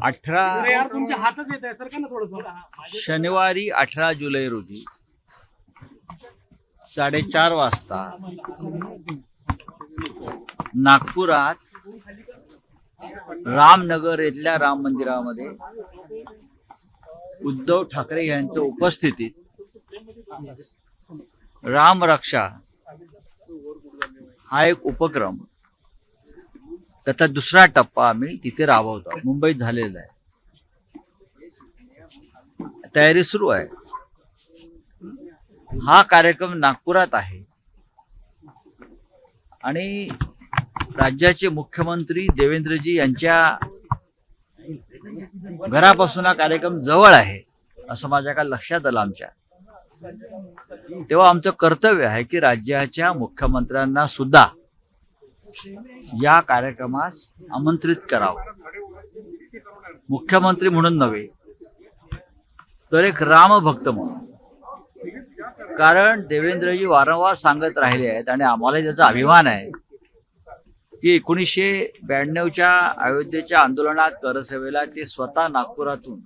18 तुमच्या हातच येत आहे सर का ना थोडंसं. शनिवारी 18 जुलै रोजी 4:30 वाजता नागपुरात रामनगर येथील राम मंदिरामध्ये उद्धव ठाकरे यांच्या उपस्थितीत राम रक्षा हा एक उपक्रम, त्याचा दुसरा टप्पा आम्ही तिथे राबवतो. मुंबईत झालेला आहे, तयारी सुरू आहे. हा कार्यक्रम नागपुरात आहे आणि राज्याचे मुख्यमंत्री देवेंद्रजी यांच्या घरापासून हा कार्यक्रम जवळ आहे असं माझ्या का लक्षात आलं आमच्या. तेव्हा आमचं कर्तव्य आहे की राज्याच्या मुख्यमंत्र्यांना सुद्धा या कार्यक्रमास आमंत्रित करावं. मुख्यमंत्री म्हणून नव्हे तर एक रामभक्त म्हणून. कारण देवेंद्रजी वारंवार सांगत राहिले आहेत आणि आम्हाला त्याचा अभिमान आहे की 1992च्या अयोध्येच्या आंदोलनात करसेवेला ते स्वतः नागपुरातून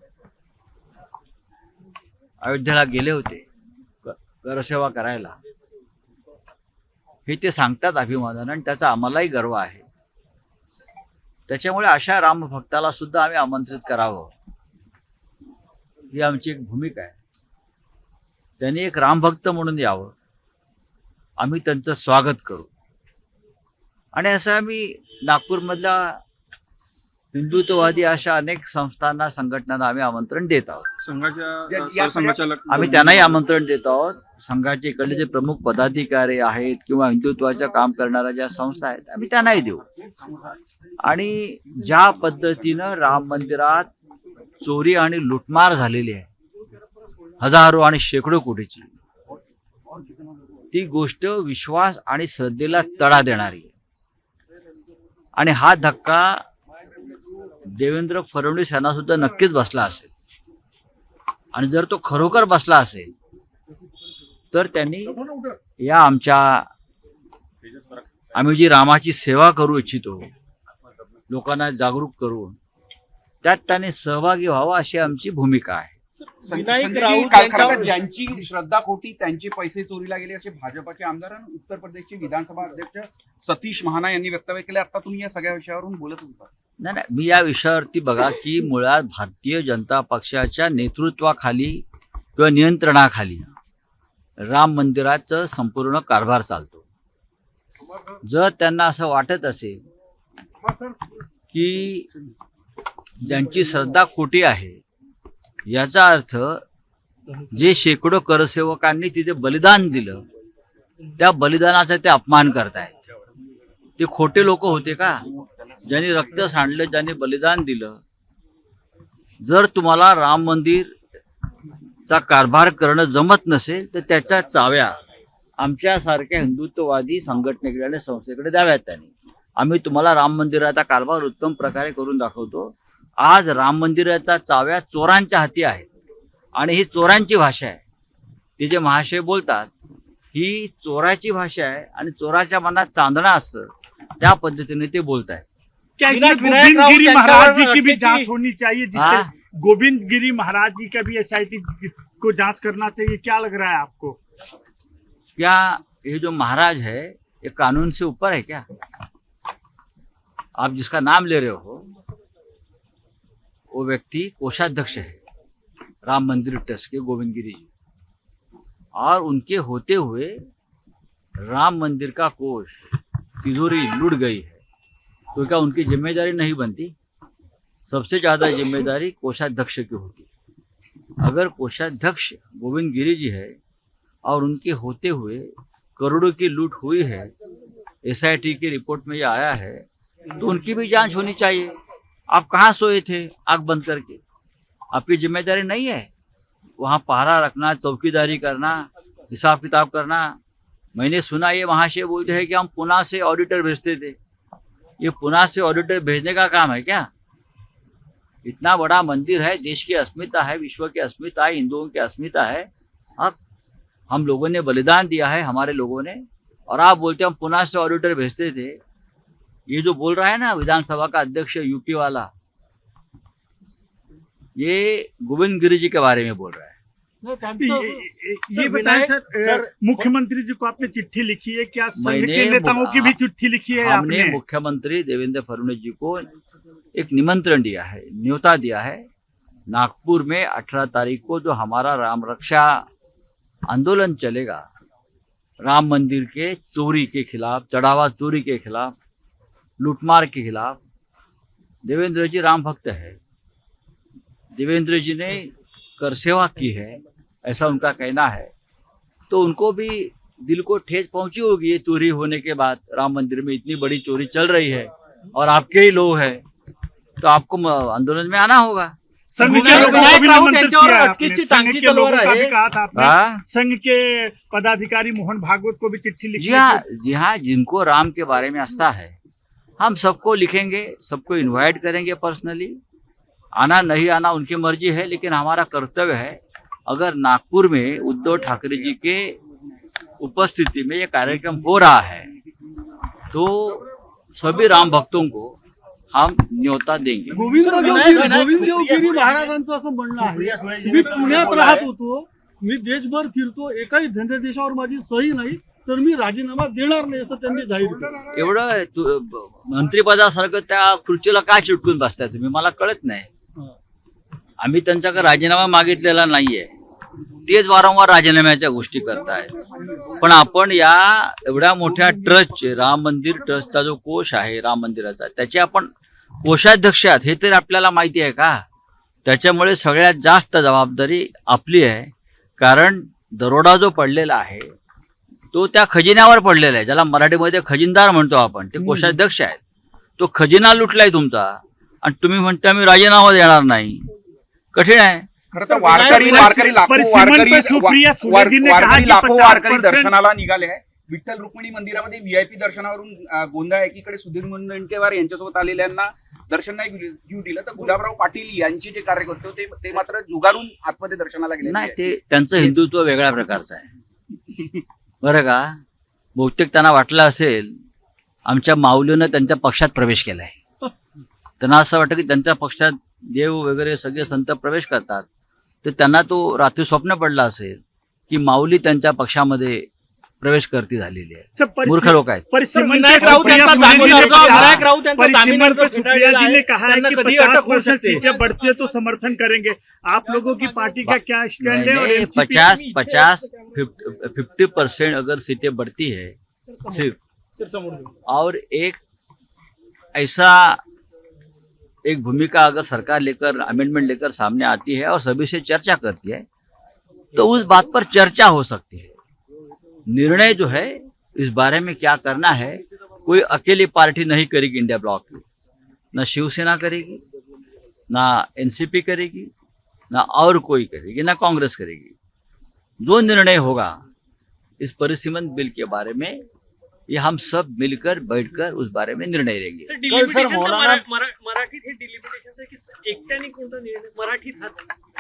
अयोध्येला गेले होते करसेवा करायला. हे ते सांगतात अभिमानानं आणि त्याचा आम्हालाही गर्व आहे. त्याच्यामुळे अशा रामभक्ताला सुद्धा आम्ही आमंत्रित करावं ही आमची एक भूमिका आहे. त्यांनी एक रामभक्त म्हणून यावं, आम्ही त्यांचं स्वागत करू. आणि असं आम्ही नागपूरमधल्या हिंदुत्ववादी अशा अनेक संस्थांना संघटनांना आम्ही आमंत्रण देत आहोत. आम्ही त्यांनाही आमंत्रण देत आहोत. संघाचे इकडले जे प्रमुख पदाधिकारी आहेत किंवा हिंदुत्वाचं काम करणाऱ्या ज्या संस्था आहेत आम्ही त्यांनाही देऊ. आणि ज्या पद्धतीनं राम मंदिरात चोरी आणि लुटमार झालेली आहे हजारो आणि शेकडो कोटीची, ती गोष्ट विश्वास आणि श्रद्धेला तडा देणारी आहे. आणि हा धक्का देवेंद्र फडणवीस यांना सुद्धा नक्कीच बसला असेल. आणि जर तो खरोखर बसला असेल तर त्यांनी या आम्ही जी रामाची सेवा करू इच्छितो, लोकांना जागरूक करून त्यात त्यांनी सहभागी व्हावा अशी आमची भूमिका आहे. विनायक राऊत ज्यांची श्रद्धा खोटी त्यांचे पैसे चोरीला गेले असे भाजपचे आमदार आणि उत्तर प्रदेशचे विधानसभा अध्यक्ष सतीश महाना यांनी वक्तव्य केले. आता तुम्ही या सगळ्या विषयावरून बोलत होता. नाही, मी या विषयावरती बघा की मुळात भारतीय जनता पक्षाच्या नेतृत्वाखाली किंवा नियंत्रणाखाली राम मंदिराचं संपूर्ण कारभार चालतो. जर त्यांना असं वाटत असेल की ज्यांची श्रद्धा खोटी आहे, याचा अर्थ जे शेकडो करसेवकांनी तिथे बलिदान दिलं त्या बलिदानाचा ते अपमान करतायत. ते खोटे लोक होते का? ज्यांनी रक्त सांडलं, ज्यांनी बलिदान दिलं. जर तुम्हाला राम मंदिरचा कारभार करणं जमत नसेल तर त्याच्या चाव्या आमच्यासारख्या हिंदुत्ववादी संघटनेकडे आणि संस्थेकडे द्याव्यात त्यांनी. आम्ही तुम्हाला राम मंदिराचा कारभार उत्तम प्रकारे करून दाखवतो. आज राम मंदिराचा चाव्या चोरांच्या हाती आहेत आणि ही चोरांची भाषा आहे. ते जे महाशय बोलतात ही चोराची भाषा आहे आणि चोराच्या मनात चांदणं असतं, त्या पद्धतीने ते बोलत आहेत. क्या इसमें गोविंद गिरी महाराज जी की भी जांच होनी चाहिए, जिससे गोविंद गिरी महाराज जी का भी SIT को जांच करना चाहिए? क्या लग रहा है आपको? क्या ये जो महाराज है ये कानून से ऊपर है क्या? आप जिसका नाम ले रहे हो वो व्यक्ति कोषाध्यक्ष है राम मंदिर ट्रस्ट के, गोविंद गिरी जी, और उनके होते हुए राम मंदिर का कोष तिजोरी लूट गई है, तो क्या उनकी जिम्मेदारी नहीं बनती? सबसे ज्यादा जिम्मेदारी कोषाध्यक्ष की होती. अगर कोषाध्यक्ष गोविंद गिरी जी है और उनके होते हुए करोड़ों की लूट हुई है, SIT की रिपोर्ट में ये आया है, तो उनकी भी जांच होनी चाहिए. आप कहाँ सोए थे आंख बंद करके? आपकी जिम्मेदारी नहीं है वहाँ पहरा रखना, चौकीदारी करना, हिसाब किताब करना? मैंने सुना ये महाशय बोलते हैं कि हम पुणे से ऑडिटर भेजते थे. ये पुणे से ऑडिटर भेजने का काम है क्या? इतना बड़ा मंदिर है, देश की अस्मिता है, विश्व की अस्मिता है, हिंदुओं की अस्मिता है. अब हम लोगों ने बलिदान दिया है, हमारे लोगों ने, और आप बोलते हम पुणे से ऑडिटर भेजते थे. ये जो बोल रहा है ना विधानसभा का अध्यक्ष यूपी वाला, ये गोविंद गिरी जी के बारे में बोल रहा है। ये बताएं सर, मुख्यमंत्री जी को आपने चिट्ठी लिखी है क्या? संघ के नेताओं की भी चिट्ठी लिखी है हमने आपने? मुख्यमंत्री देवेंद्र फडणवीस जी को एक निमंत्रण दिया है, न्योता दिया है। नागपुर में 18 तारीख को जो हमारा राम रक्षा आंदोलन चलेगा, राम मंदिर के चोरी के खिलाफ, चढ़ावा चोरी के खिलाफ, लूटमार के खिलाफ। देवेंद्र जी राम भक्त है, देवेंद्र जी ने कर सेवा की है, ऐसा उनका कहना है। तो उनको भी दिल को ठेस पहुंची होगी ये चोरी होने के बाद। राम मंदिर में इतनी बड़ी चोरी चल रही है और आपके ही लोग हैं, तो आपको आंदोलन में आना होगा। संघ के लोगों को भी निमंत्रित किया है आपने। संघ के लोगों का भी कहा था आपने। संघ के पदाधिकारी मोहन भागवत को भी चिट्ठी लिखी। जी हाँ, जिनको राम के बारे में आस्था है हम सबको लिखेंगे, सबको इनवाइट करेंगे पर्सनली। आना नहीं आना उनकी मर्जी है, लेकिन हमारा कर्तव्य है, अगर नागपुर में उद्धव ठाकरे जी के उपस्थिति में ये कार्यक्रम हो रहा है तो सभी राम भक्तों को हम न्योता देंगे। गोविंददेवगिरी महाराजांचं असं म्हणणं आहे, मी पुण्यात राहत होतो, मी देशभर फिरतो, एकाही धंद्यादेशावर माझी सही नाही, तर मी राजीनामा देणार नाही असं त्यांनी जाहीर केलं। एवढं मंत्रिपदासारखं त्या खुर्चीला काय चिटकून बसताय तुम्ही, मला कळत नाही। आम्ही त्यांच्याकडे राजीनामा मागितलेला नाहीये, तेच वारंवार राजीनाम्याच्या गोष्टी करतायत। पण आपण या एवढ्या मोठ्या ट्रस्टचे, राम मंदिर ट्रस्टचा जो कोष आहे राम मंदिराचा, त्याचे आपण कोषाध्यक्ष आहात हे तरी आपल्याला माहिती आहे का? त्याच्यामुळे सगळ्यात जास्त जबाबदारी आपली आहे, कारण दरोडा जो पडलेला आहे तो त्या खजिन्यावर पडलेला आहे, ज्याला मराठीमध्ये खजिनदार म्हणतो आपण, ते कोषाध्यक्ष आहेत। तो खजिना लुटलाय तुमचा आणि तुम्ही म्हणता मी राजीनामा देणार नाही, कठीण आहे। खरं तर वारकरी वारकरी दर्शनाला निघाले आहे। विठ्ठल रुक्मिणी मंदिरामध्ये व्हीआयपी दर्शनावरून गोंधळ, एकीकडे सुधीर मुनगंटीवार यांच्यासोबत आलेल्यांना दर्शन नाही घेऊ दिलं, तर गुलाबराव पाटील यांचे जे कार्यकर्ते होते ते मात्र जुगारून आतमध्ये दर्शनाला गेले नाही। ते त्यांचं हिंदुत्व वेगळ्या प्रकारचं आहे बरं का। बहुतेक त्यांना वाटलं असेल आमच्या माऊलीनं त्यांच्या पक्षात प्रवेश केलाय, त्यांना असं वाटतं की त्यांच्या पक्षात देव वगैरे सगळे संत प्रवेश करतात, तर त्यांना तो रात्री स्वप्न पडला असेल की माऊली त्यांच्या पक्षामध्ये प्रवेश करती झालेली आहे। मूर्ख लोक आहेत। विनायक राऊत सुप्रिया जी ने कहा है कि 50% सीटें बढ़ती है तो समर्थन करेंगे। आप लोगों की पार्टी का क्या स्टैंड है? 50% अगर सीटें बढ़ती है सिर्फ, और एक ऐसा एक भूमिका अगर सरकार लेकर, अमेंडमेंट लेकर सामने आती है और सभी से चर्चा करती है, तो उस बात पर चर्चा हो सकती है। निर्णय जो है इस बारे में क्या करना है, कोई अकेली पार्टी नहीं करेगी इंडिया ब्लॉक की, ना शिवसेना करेगी, ना एनसीपी करेगी, ना और कोई करेगी, ना कांग्रेस करेगी। जो निर्णय होगा इस परिसीमन बिल के बारे में, ये हम सब मिलकर बैठकर उस बारे में निर्णय लेंगे।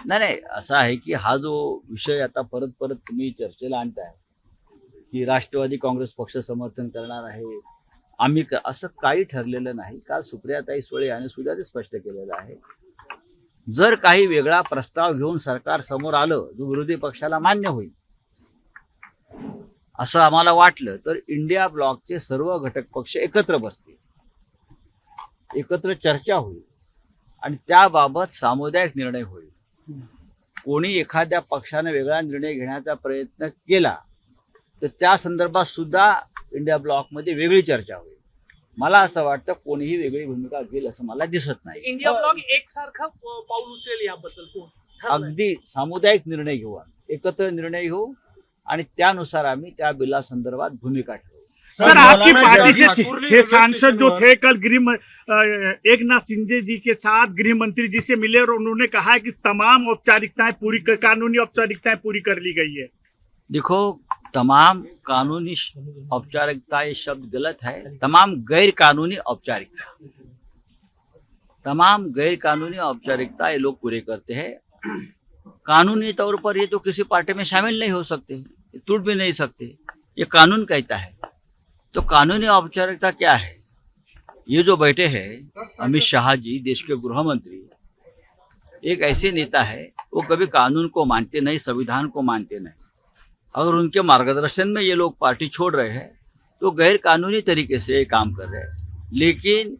नाही, असं आहे की हा जो विषय आता परत परत तुम्ही चर्चेला आणताय की राष्ट्रवादी काँग्रेस पक्ष समर्थन करणार आहे, आम्ही असं काही ठरलेलं नाही। काल सुप्रियाताई सुळे यांनी सुद्धा ते स्पष्ट केलेलं आहे, जर काही वेगळा प्रस्ताव घेऊन सरकार समोर आलं जो विरोधी पक्षाला मान्य होईल असं आम्हाला वाटलं, तर इंडिया ब्लॉकचे सर्व घटक पक्ष एकत्र बसतील, एकत्र चर्चा होईल आणि त्याबाबत सामुदायिक निर्णय होईल। कोणी एखाद्या पक्षाने वेगळा निर्णय घेण्याचा प्रयत्न केला तर त्या संदर्भात सुद्धा इंडिया ब्लॉकमध्ये वेगळी चर्चा होईल। मला असं वाटतं कोणीही वेगळी भूमिका घेईल असं मला दिसत नाही। इंडिया ब्लॉक एकसारखा पाऊल उचलेल याबद्दल अगदी सामुदायिक निर्णय घेऊ, एकत्र निर्णय घेऊ आणि त्यानुसार आम्ही त्या बिला संदर्भात भूमिका ठेवू। सर, आपकी पार्टी से 6 सांसद जो थे कल एकनाथ शिंदे जी के साथ गृह मंत्री जी से मिले और उन्होंने कहा है कि तमाम औपचारिकताएं पूरी, कानूनी औपचारिकताएं पूरी कर ली गई है। देखो, तमाम कानूनी औपचारिकता ये शब्द गलत है, तमाम गैर कानूनी औपचारिकता, तमाम गैर कानूनी औपचारिकता ये लोग पूरे करते हैं। कानूनी तौर पर ये तो किसी पार्टी में शामिल नहीं हो सकते, टूट भी नहीं सकते, ये कानून कहता है। तो कानूनी औपचारिकता क्या है? ये जो बैठे हैं अमित शाह जी, देश के गृह मंत्री, एक ऐसे नेता है वो कभी कानून को मानते नहीं, संविधान को मानते नहीं। अगर उनके मार्गदर्शन में ये लोग पार्टी छोड़ रहे हैं तो गैर कानूनी तरीके से ये काम कर रहे हैं, लेकिन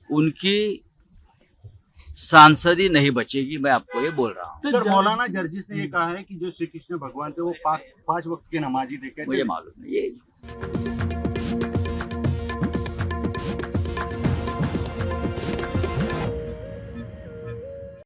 उनकी सांसदी नहीं बचेगी, मैं आपको ये बोल रहा हूँ। सर, मौलाना जर्जिस ने ये कहा है कि जो श्री कृष्ण भगवान थे वो 5 वक्त के नमाजी थे, कैसे मुझे मालूम नहीं ये